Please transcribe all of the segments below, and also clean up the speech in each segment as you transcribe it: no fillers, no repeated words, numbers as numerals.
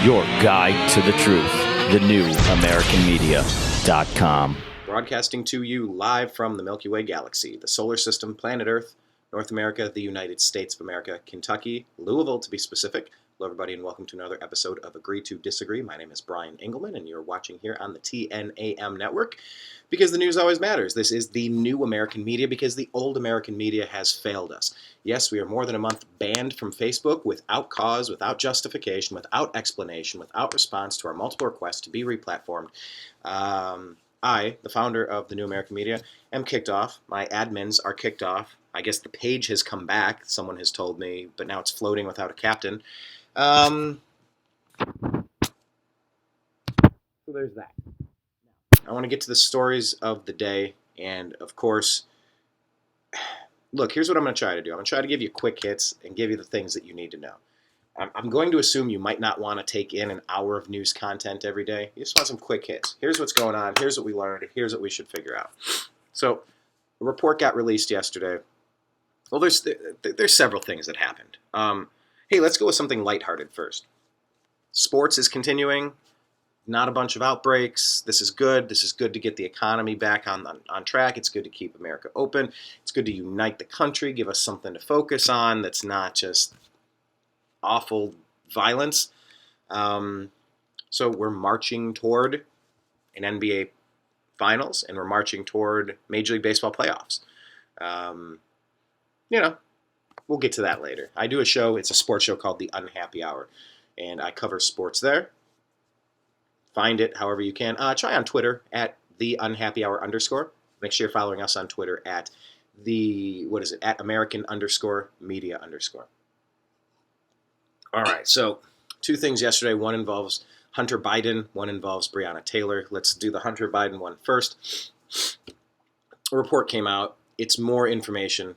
Your guide to the truth. TheNewAmericanMedia.com. Broadcasting to you live from the Milky Way galaxy, the solar system, planet Earth, North America, the United States of America, Kentucky, Louisville to be specific. Hello everybody and welcome to another episode of Agree to Disagree. My name is Brian Engelman and you're watching here on the TNAM network because the news always matters. This is the new American media because the old American media has failed us. Yes, we are more than a month banned from Facebook without cause, without justification, without explanation, without response to our multiple requests to be replatformed. I, the founder of the New American Media, am kicked off. My admins are kicked off. I guess the page has come back, someone has told me, but now it's floating without a captain. So there's that. I want to get to the stories of the day, and of course, look, here's what I'm going to try to do. I'm going to try to give you quick hits and give you the things that you need to know. I'm going to assume you might not want to take in an hour of news content every day. You just want some quick hits. Here's what's going on. Here's what we learned. Here's what we should figure out. So, a report got released yesterday. Well, there's several things that happened. Hey, let's go with something lighthearted first. Sports is continuing. Not a bunch of outbreaks. This is good. This is good to get the economy back on track. It's good to keep America open. It's good to unite the country, give us something to focus on that's not just awful violence. So we're marching toward an NBA Finals, and we're marching toward Major League Baseball playoffs. We'll get to that later. I do a show. It's a sports show called The Unhappy Hour, and I cover sports there. Find it however you can. Try on Twitter at @TheUnhappyHour_. Make sure you're following us on Twitter at @American_Media_. All right, so two things yesterday. One involves Hunter Biden. One involves Breonna Taylor. Let's do the Hunter Biden one first. A report came out. It's more information.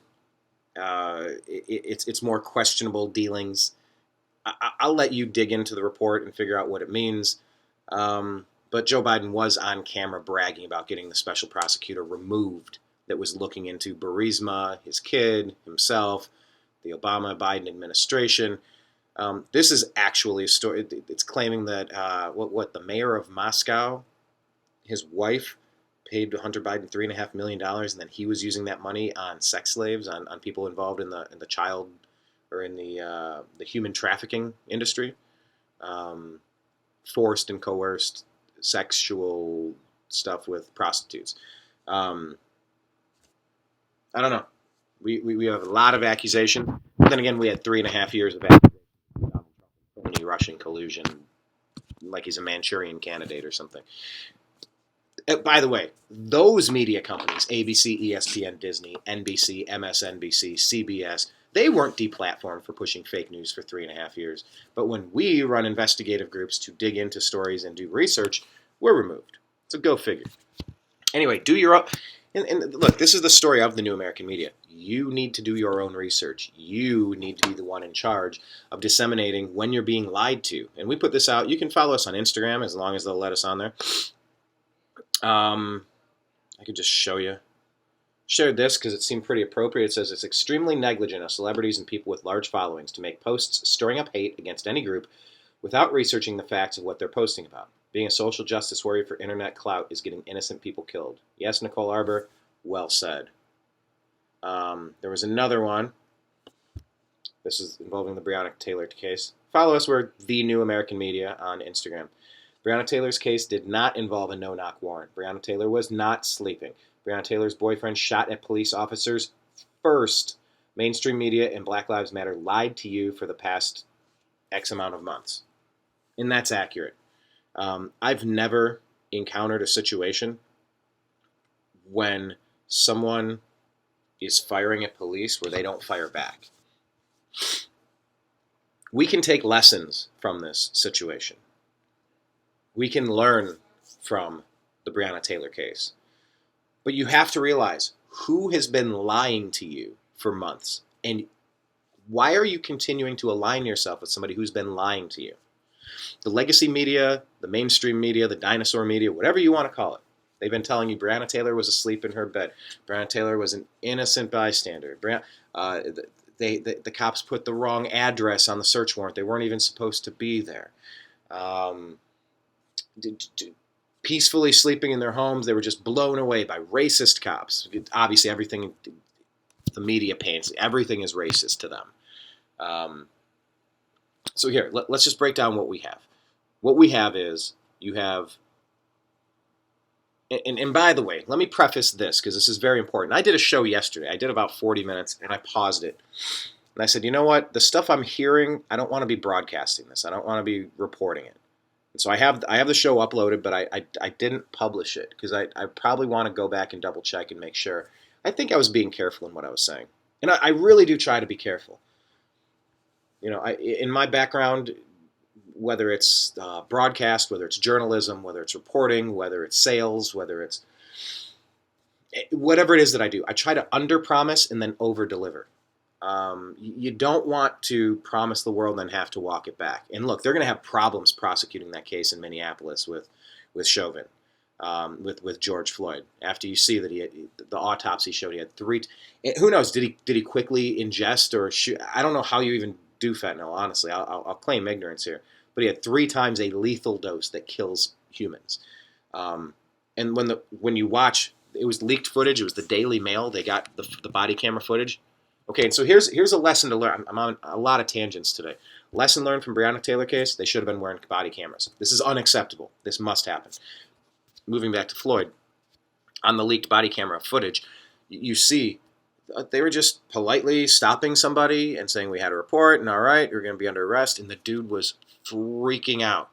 It's more questionable dealings. I'll let you dig into the report and figure out what it means. But Joe Biden was on camera bragging about getting the special prosecutor removed that was looking into Burisma, his kid, himself, the Obama-Biden administration. This is actually a story. It's claiming that the mayor of Moscow, his wife, paid Hunter Biden $3.5 million, and then he was using that money on sex slaves, on people involved in the child or in the human trafficking industry, forced and coerced sexual stuff with prostitutes. I don't know. We have a lot of accusation. But then again, we had 3.5 years of accusation. Russian collusion, like he's a Manchurian candidate or something. By the way, those media companies, ABC, ESPN, Disney, NBC, MSNBC, CBS, they weren't deplatformed for pushing fake news for 3.5 years. But when we run investigative groups to dig into stories and do research, we're removed. So go figure. Anyway, do your own. And look, this is the story of the New American Media. You need to do your own research. You need to be the one in charge of disseminating when you're being lied to. And we put this out. You can follow us on Instagram as long as they'll let us on there. I could just show you. Shared this because it seemed pretty appropriate. It says it's extremely negligent of celebrities and people with large followings to make posts stirring up hate against any group without researching the facts of what they're posting about. Being a social justice warrior for internet clout is getting innocent people killed. Yes, Nicole Arbor, well said. There was another one. This is involving the Breonna Taylor case. Follow us. We're The New American Media on Instagram. Breonna Taylor's case did not involve a no-knock warrant. Breonna Taylor was not sleeping. Breonna Taylor's boyfriend shot at police officers first. Mainstream media and Black Lives Matter lied to you for the past X amount of months. And that's accurate. I've never encountered a situation when someone is firing at police where they don't fire back. We can take lessons from this situation. We can learn from the Breonna Taylor case. But you have to realize who has been lying to you for months, and why are you continuing to align yourself with somebody who's been lying to you? The legacy media, the mainstream media, the dinosaur media, whatever you want to call it, they've been telling you Breonna Taylor was asleep in her bed. Breonna Taylor was an innocent bystander. The cops put the wrong address on the search warrant. They weren't even supposed to be there. um, peacefully sleeping in their homes. They were just blown away by racist cops. Obviously, everything the media paints, everything is racist to them. So here, let's just break down what we have. What we have is you have, and by the way, let me preface this because this is very important. I did a show yesterday. I did about 40 minutes, and I paused it. And I said, you know what? The stuff I'm hearing, I don't want to be broadcasting this. I don't want to be reporting it. And so I have the show uploaded, but I didn't publish it because I probably want to go back and double check and make sure. I think I was being careful in what I was saying. And I really do try to be careful. You know, in my background, whether it's broadcast, whether it's journalism, whether it's reporting, whether it's sales, whether it's whatever it is that I do, I try to under-promise and then over-deliver. You don't want to promise the world and then have to walk it back. And look, they're going to have problems prosecuting that case in Minneapolis with Chauvin, with George Floyd. After you see that the autopsy showed he had 3. Who knows? Did he quickly ingest or shoot? I don't know how you even do fentanyl. Honestly, I'll claim ignorance here. But he had 3 times a lethal dose that kills humans. And when you watch, it was leaked footage. It was the Daily Mail. They got the body camera footage. Okay, so here's a lesson to learn. I'm on a lot of tangents today. Lesson learned from Breonna Taylor case, they should have been wearing body cameras. This is unacceptable. This must happen. Moving back to Floyd, on the leaked body camera footage, you see they were just politely stopping somebody and saying we had a report and all right, you're going to be under arrest, and the dude was freaking out.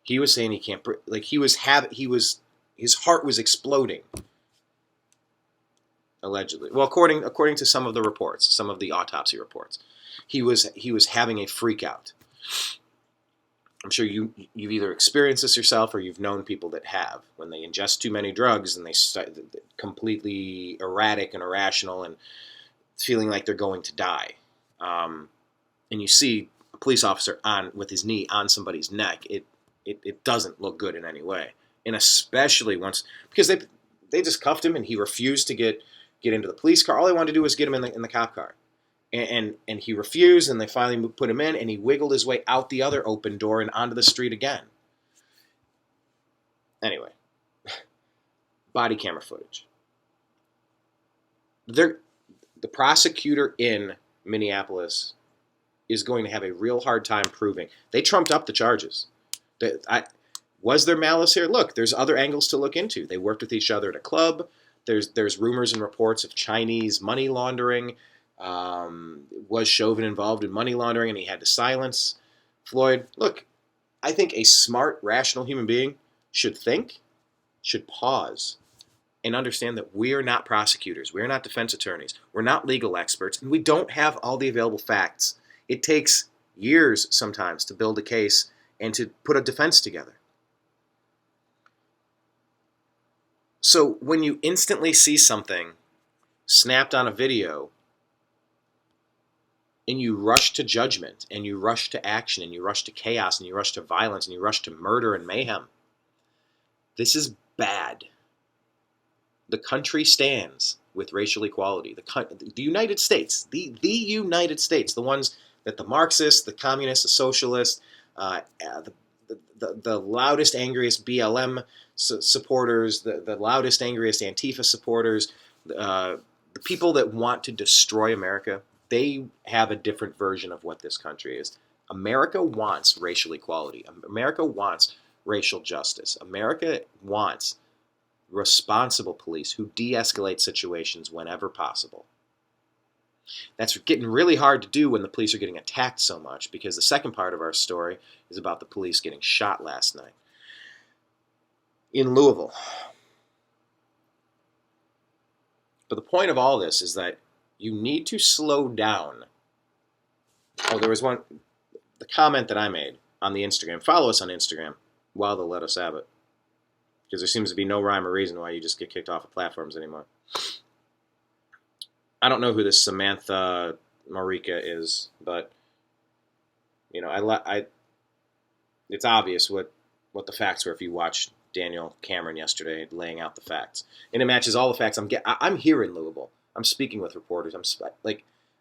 He was saying he can't breathe. Like his heart was exploding. Allegedly, well, according to some of the reports, some of the autopsy reports, he was having a freak out. I'm sure you've either experienced this yourself or you've known people that have. When they ingest too many drugs and they start completely erratic and irrational and feeling like they're going to die, and you see a police officer with his knee on somebody's neck, it doesn't look good in any way, and especially once because they just cuffed him and he refused to get into the police car. All they wanted to do was get him in the cop car. And he refused, and they finally put him in, and he wiggled his way out the other open door and onto the street again. Anyway, body camera footage. The prosecutor in Minneapolis is going to have a real hard time proving. They trumped up the charges. Was there malice here? Look, there's other angles to look into. They worked with each other at a club. There's rumors and reports of Chinese money laundering. Was Chauvin involved in money laundering and he had to silence Floyd? Look, I think a smart, rational human being should pause, and understand that we are not prosecutors. We are not defense attorneys. We're not legal experts, and we don't have all the available facts. It takes years sometimes to build a case and to put a defense together. So when you instantly see something snapped on a video and you rush to judgment and you rush to action and you rush to chaos and you rush to violence and you rush to murder and mayhem, this is bad. The country stands with racial equality. The United States, the United States, the ones that the Marxists, the communists, the socialists, the loudest, angriest BLM supporters, the loudest, angriest Antifa supporters, the people that want to destroy America, they have a different version of what this country is. America wants racial equality. America wants racial justice. America wants responsible police who de-escalate situations whenever possible. That's getting really hard to do when the police are getting attacked so much, because the second part of our story is about the police getting shot last night in Louisville. But the point of all this is that you need to slow down. Oh, there was the comment that I made on the Instagram. Follow us on Instagram while they'll let us have it, because there seems to be no rhyme or reason why you just get kicked off of platforms anymore. I don't know who this Samantha Marika is, but you know, it's obvious what the facts were if you watched Daniel Cameron yesterday laying out the facts, and it matches all the facts. I'm here in Louisville. I'm speaking with reporters.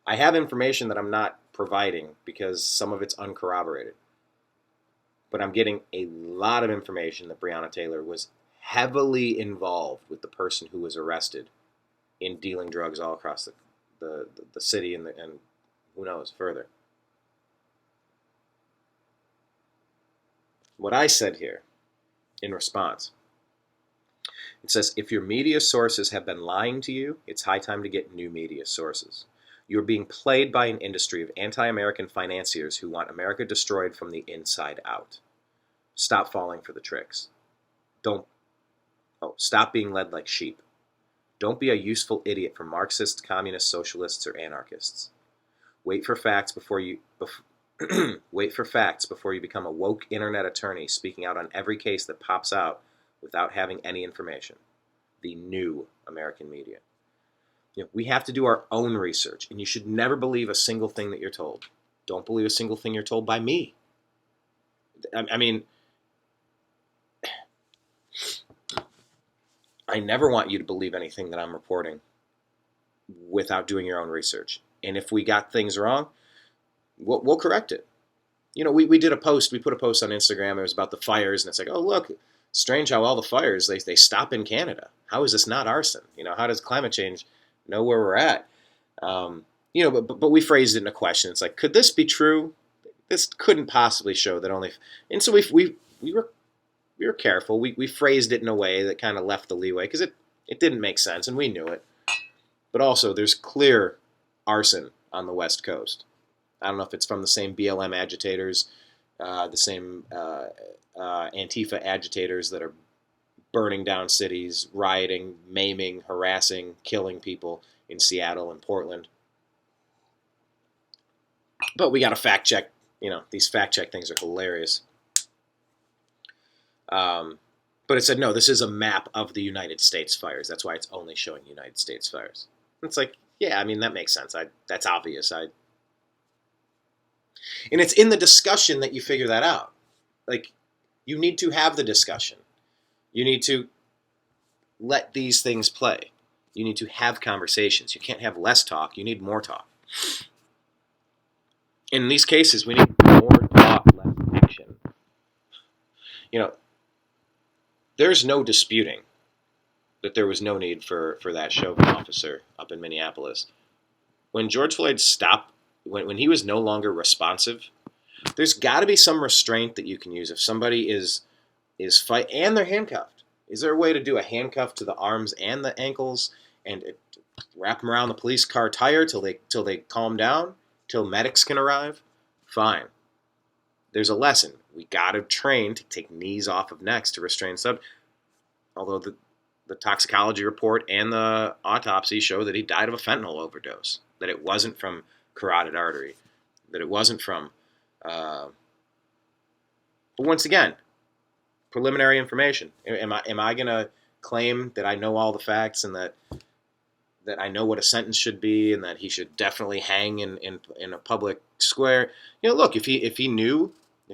I have information that I'm not providing because some of it's uncorroborated. But I'm getting a lot of information that Breonna Taylor was heavily involved with the person who was arrested in dealing drugs all across the city and who knows further. What I said here in response, it says, if your media sources have been lying to you, it's high time to get new media sources. You're being played by an industry of anti-American financiers who want America destroyed from the inside out. Stop falling for the tricks. Stop being led like sheep. Don't be a useful idiot for Marxists, communists, socialists, or anarchists. Wait for facts before you become a woke internet attorney speaking out on every case that pops out without having any information. The new American media. We have to do our own research, and you should never believe a single thing that you're told. Don't believe a single thing you're told by me. I mean, I never want you to believe anything that I'm reporting without doing your own research. And if we got things wrong, we'll correct it. We did a post. We put a post on Instagram. It was about the fires, and it's like, oh, look, strange how all the fires, they stop in Canada. How is this not arson? How does climate change know where we're at? But we phrased it in a question. It's like, could this be true? This couldn't possibly show that only. And so we were careful. We phrased it in a way that kind of left the leeway because it didn't make sense, and we knew it. But also, there's clear arson on the West Coast. I don't know if it's from the same BLM agitators, the same Antifa agitators that are burning down cities, rioting, maiming, harassing, killing people in Seattle and Portland. But we got to fact check. These fact check things are hilarious. But it said, no, this is a map of the United States fires. That's why it's only showing United States fires. It's like, yeah, I mean, that makes sense. That's obvious. And it's in the discussion that you figure that out. Like, you need to have the discussion. You need to let these things play. You need to have conversations. You can't have less talk. You need more talk. In these cases, we need more talk, less action. There's no disputing that there was no need for that Chauvin officer up in Minneapolis. When George Floyd stopped, when he was no longer responsive, there's got to be some restraint that you can use if somebody is fight and they're handcuffed. Is there a way to do a handcuff to the arms and the ankles and wrap them around the police car tire till they calm down, till medics can arrive? Fine. There's a lesson. We got to train to take knees off of necks to restrain Although the toxicology report and the autopsy show that he died of a fentanyl overdose, that it wasn't from carotid artery, that it wasn't from. But once again, preliminary information. Am I going to claim that I know all the facts and that I know what a sentence should be and that he should definitely hang in a public square? Look, if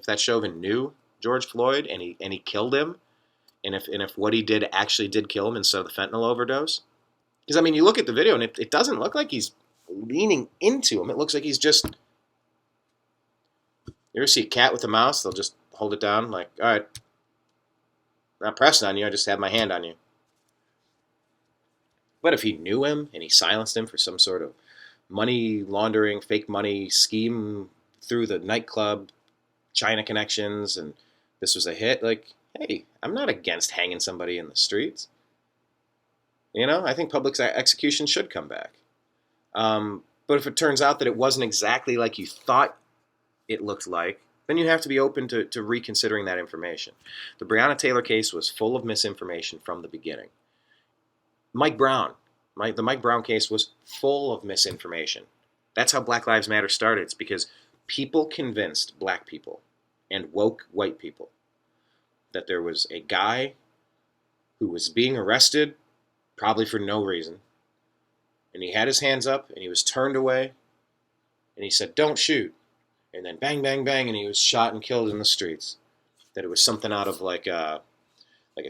that Chauvin knew George Floyd and he killed him, and if what he did actually did kill him instead of the fentanyl overdose, because I mean, you look at the video and it doesn't look like he's leaning into him. It looks like he's just. You ever see a cat with a mouse? They'll just hold it down, like, all right, I'm not pressing on you. I just have my hand on you. But if he knew him and he silenced him for some sort of money laundering, fake money scheme through the nightclub, China connections, and this was a hit, like, hey, I'm not against hanging somebody in the streets. I think public execution should come back. But if it turns out that it wasn't exactly like you thought it looked like, then you have to be open to reconsidering that information. The Breonna Taylor case was full of misinformation from the beginning. The Mike Brown case was full of misinformation. That's how Black Lives Matter started. It's because people convinced black people and woke white people that there was a guy who was being arrested, probably for no reason, and he had his hands up and he was turned away and he said, "Don't shoot." And then bang, bang, bang, and he was shot and killed in the streets. That it was something out of like a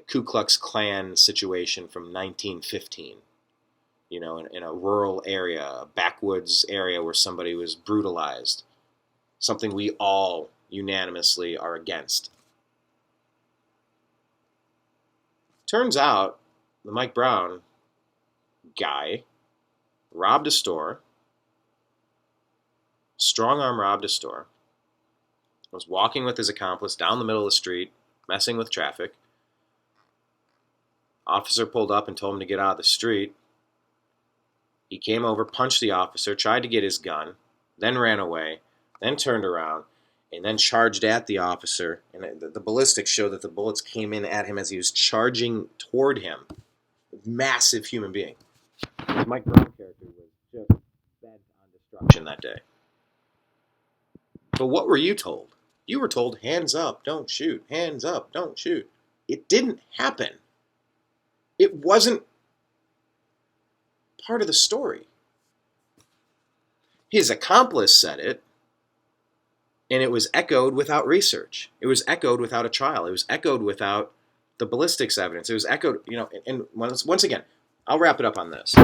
Ku Klux Klan situation from 1915. In a rural area, a backwoods area where somebody was brutalized. Something we all unanimously are against. Turns out the Mike Brown guy robbed a store, strong-arm robbed a store, was walking with his accomplice down the middle of the street, messing with traffic. Officer pulled up and told him to get out of the street. He came over, punched the officer, tried to get his gun, then ran away, then turned around, and then charged at the officer. And the ballistics show that the bullets came in at him as he was charging toward him. Massive human being. The Mike Brown character was just bent on destruction that day. But what were you told? You were told, hands up, don't shoot. Hands up, don't shoot. It didn't happen. It wasn't part of the story. His accomplice said it, and it was echoed without research. It was echoed without a trial. It was echoed without the ballistics evidence. It was echoed, and once again, I'll wrap it up on this.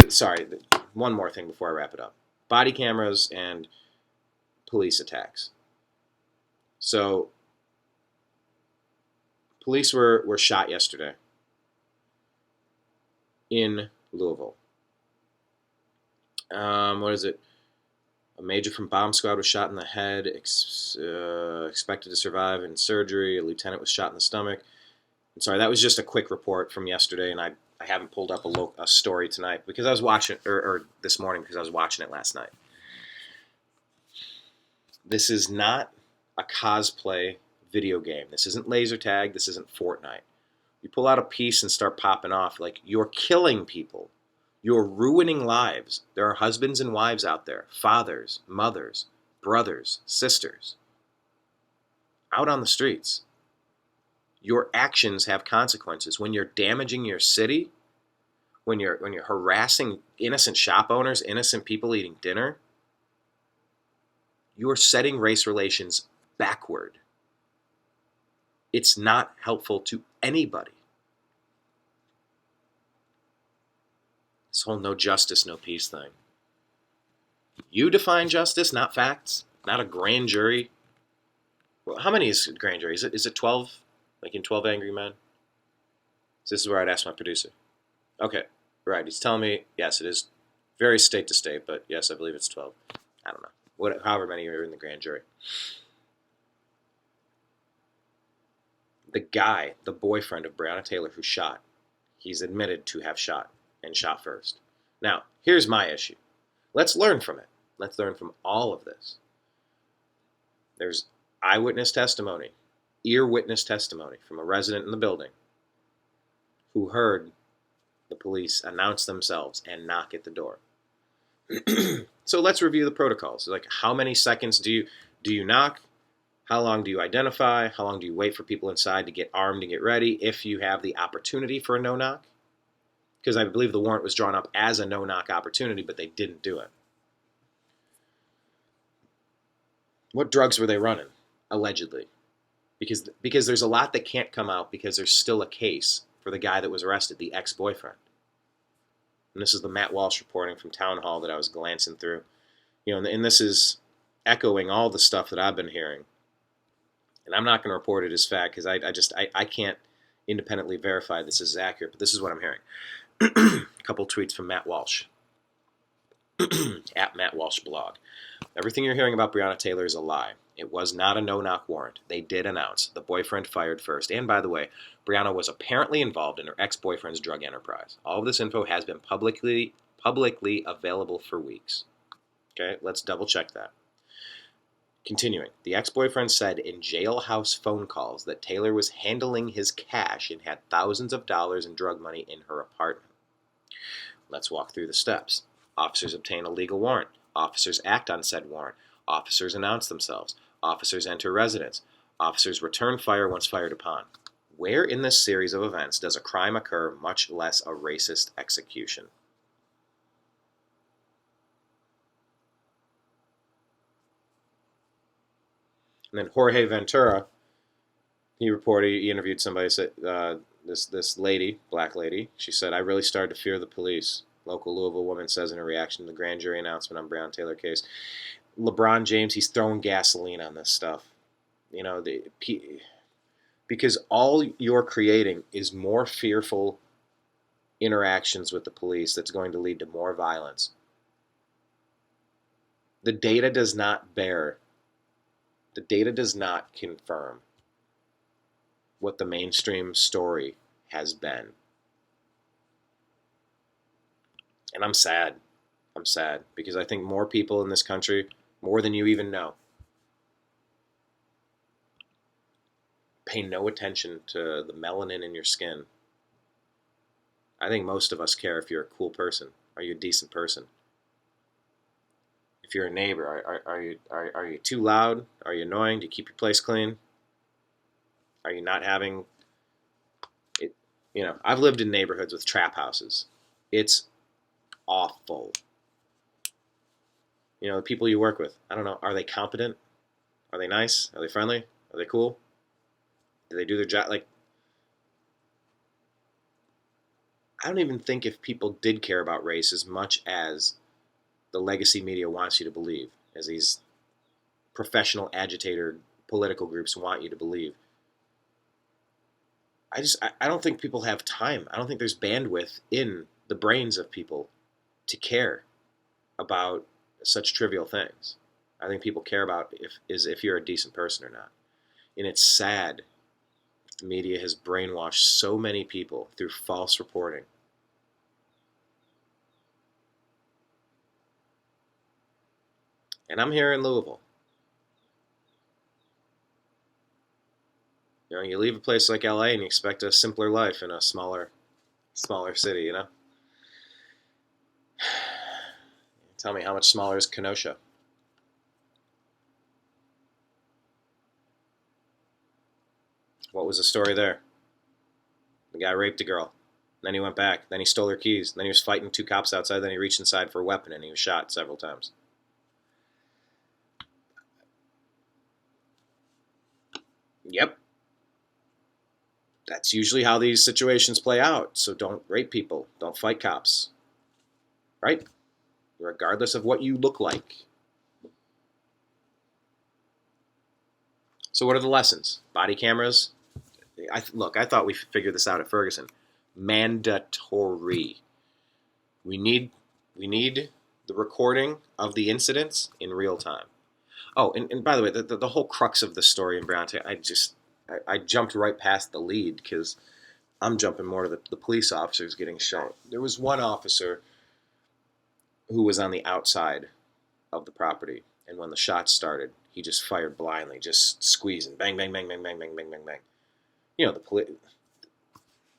Sorry, one more thing before I wrap it up. Body cameras and police attacks. So, police were shot yesterday in Louisville. What is it? A major from bomb squad was shot in the head, expected to survive in surgery. A lieutenant was shot in the stomach. I'm sorry, that was just a quick report from yesterday, and I haven't pulled up a story tonight because I was watching, or this morning because I was watching it last night. This is not a cosplay video game. This isn't laser tag. This isn't Fortnite. You pull out a piece and start popping off. Like, you're killing people. You're ruining lives. There are husbands and wives out there, fathers, mothers, brothers, sisters, out on the streets. Your actions have consequences. When you're damaging your city, when you're harassing innocent shop owners, innocent people eating dinner, you are setting race relations backward. It's not helpful to anybody. This whole no justice, no peace thing. You define justice, not facts, not a grand jury. Well, how many is a grand jury? Is it 12? Like in 12 Angry Men? So this is where I'd ask my producer. Okay, right. He's telling me, yes, it is varies state to state, but yes, I believe it's 12. I don't know. However many are in the grand jury. The guy, the boyfriend of Breonna Taylor who shot, he's admitted to have shot and shot first. Now, here's my issue. Let's learn from it. Let's learn from all of this. There's eyewitness testimony, ear witness testimony from a resident in the building who heard the police announce themselves and knock at the door. So let's review the protocols. Like, how many seconds do you knock? How long do you identify? How long do you wait for people inside to get armed and get ready if you have the opportunity for a no-knock? Because I believe the warrant was drawn up as a no-knock opportunity, but they didn't do it. What drugs were they running, allegedly? Because there's a lot that can't come out because there's still a case for the guy that was arrested, the ex-boyfriend. And this is the Matt Walsh reporting from Town Hall that I was glancing through. And this is echoing all the stuff that I've been hearing. And I'm not going to report it as fact because I can't independently verify this is accurate, but this is what I'm hearing. A couple tweets from Matt Walsh at Matt Walsh blog. Everything you're hearing about Breonna Taylor is a lie. It was not a no-knock warrant. They did announce the boyfriend fired first. And by the way, Breonna was apparently involved in her ex-boyfriend's drug enterprise. All of this info has been publicly available for weeks. Okay, let's double check that. Continuing, the ex-boyfriend said in jailhouse phone calls that Taylor was handling his cash and had thousands of dollars in drug money in her apartment. Let's walk through the steps. Officers obtain a legal warrant. Officers act on said warrant. Officers announce themselves. Officers enter residence. Officers return fire once fired upon. Where in this series of events does a crime occur, much less a racist execution? And then Jorge Ventura, he interviewed somebody, said this lady, black lady, she said, I really started to fear the police. local Louisville woman says in a reaction to the grand jury announcement on Breonna Taylor case. LeBron James, he's throwing gasoline on this stuff. You know, because all you're creating is more fearful interactions with the police that's going to lead to more violence. The data does not confirm what the mainstream story has been. And I'm sad. I'm sad because I think more people in this country, more than you even know, pay no attention to the melanin in your skin. I think most of us care if you're a cool person. Are you a decent person? If you're a neighbor, are you too loud? Are you annoying? Do you keep your place clean? Are you not having it? You know, I've lived in neighborhoods with trap houses. It's awful. You know, the people you work with, I don't know, are they competent? Are they nice? Are they friendly? Are they cool? Do they do their job? Like, I don't even think if people did care about race as much as the legacy media wants you to believe, as these professional agitator political groups want you to believe. I don't think people have time. I don't think there's bandwidth in the brains of people to care about such trivial things. I think people care about if you're a decent person or not. And it's sad the media has brainwashed so many people through false reporting. And I'm here in Louisville. You know, you leave a place like LA and you expect a simpler life in a smaller city, you know? Tell me, how much smaller is Kenosha? What was the story there? The guy raped a girl. Then he went back. Then he stole her keys. Then he was fighting two cops outside. Then he reached inside for a weapon and he was shot several times. Yep. That's usually how these situations play out. So don't rape people. Don't fight cops. Right? Regardless of what you look like. So what are the lessons? Body cameras? I thought we figured this out at Ferguson. Mandatory. We need the recording of the incidents in real time. Oh, and by the way, the whole crux of the story in Breonna Taylor, I jumped right past the lead because I'm jumping more to the police officers getting shot. There was one officer who was on the outside of the property, and when the shots started, he just fired blindly, just squeezing, bang, bang, bang, bang, bang, bang, bang, bang, bang. You know, the police.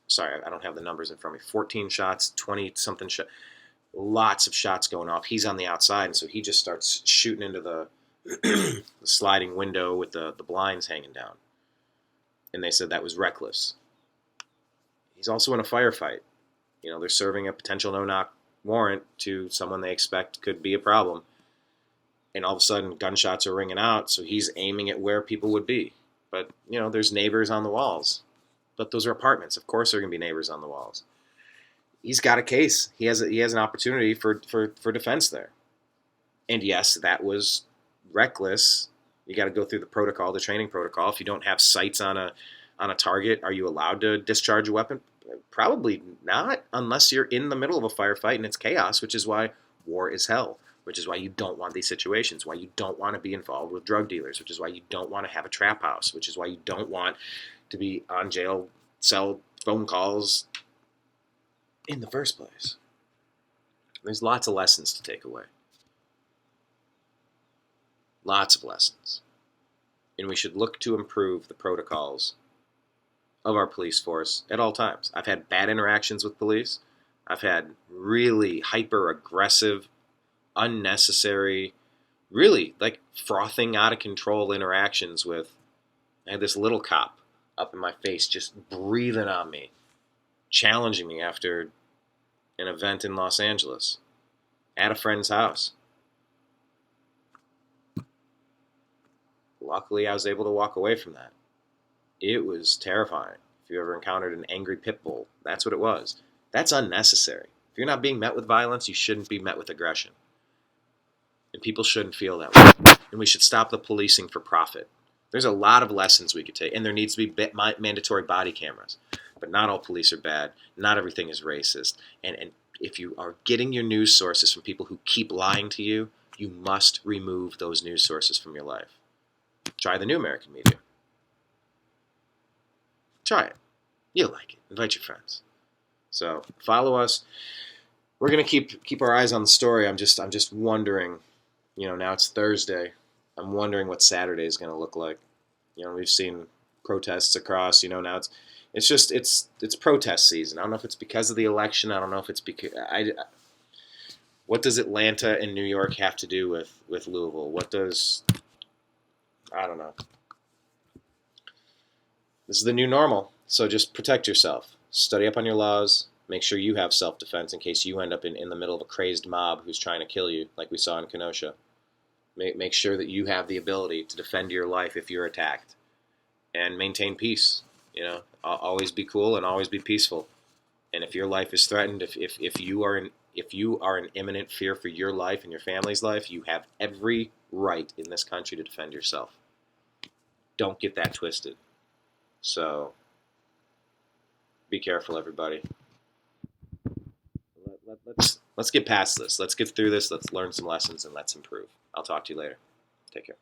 Sorry, I don't have the numbers in front of me. 14 shots, 20-something shots. Lots of shots going off. He's on the outside, and so he just starts shooting into the sliding window with the blinds hanging down. And they said that was reckless. He's also in a firefight. You know, they're serving a potential no-knock warrant to someone they expect could be a problem. And all of a sudden, gunshots are ringing out, so he's aiming at where people would be. But, you know, there's neighbors on the walls. But those are apartments. Of course there are going to be neighbors on the walls. He's got a case. He has an opportunity for defense there. And yes, that was reckless. You got to go through the protocol, the training protocol. If you don't have sights on a target, are you allowed to discharge a weapon? Probably not, unless you're in the middle of a firefight and it's chaos, which is why war is hell, which is why you don't want these situations, why you don't want to be involved with drug dealers, which is why you don't want to have a trap house, which is why you don't want to be on jail cell phone calls in the first place. There's lots of lessons to take away. Lots of lessons. And we should look to improve the protocols of our police force at all times. I've had bad interactions with police. I've had really hyper-aggressive, unnecessary, really like frothing out of control interactions with, I had this little cop up in my face just breathing on me, challenging me after an event in Los Angeles at a friend's house. Luckily, I was able to walk away from that. It was terrifying. If you ever encountered an angry pit bull, that's what it was. That's unnecessary. If you're not being met with violence, you shouldn't be met with aggression. And people shouldn't feel that way. And we should stop the policing for profit. There's a lot of lessons we could take, and there needs to be mandatory body cameras. But not all police are bad. Not everything is racist. And if you are getting your news sources from people who keep lying to you, you must remove those news sources from your life. Try the New American Media. Try it. You'll like it. Invite your friends. So follow us. We're gonna keep our eyes on the story. I'm just wondering. Now it's Thursday. I'm wondering what Saturday is gonna look like. We've seen protests across. Now it's protest season. I don't know if it's because of the election. I don't know if it's because what does Atlanta and New York have to do with Louisville? I don't know. This is the new normal. So just protect yourself. Study up on your laws. Make sure you have self-defense in case you end up in the middle of a crazed mob who's trying to kill you, like we saw in Kenosha. Make sure that you have the ability to defend your life if you're attacked. And maintain peace. Always be cool and always be peaceful. And if your life is threatened, if you are in imminent fear for your life and your family's life, you have every right in this country to defend yourself. Don't get that twisted. So be careful, everybody. Let's get past this. Let's get through this. Let's learn some lessons and let's improve. I'll talk to you later. Take care.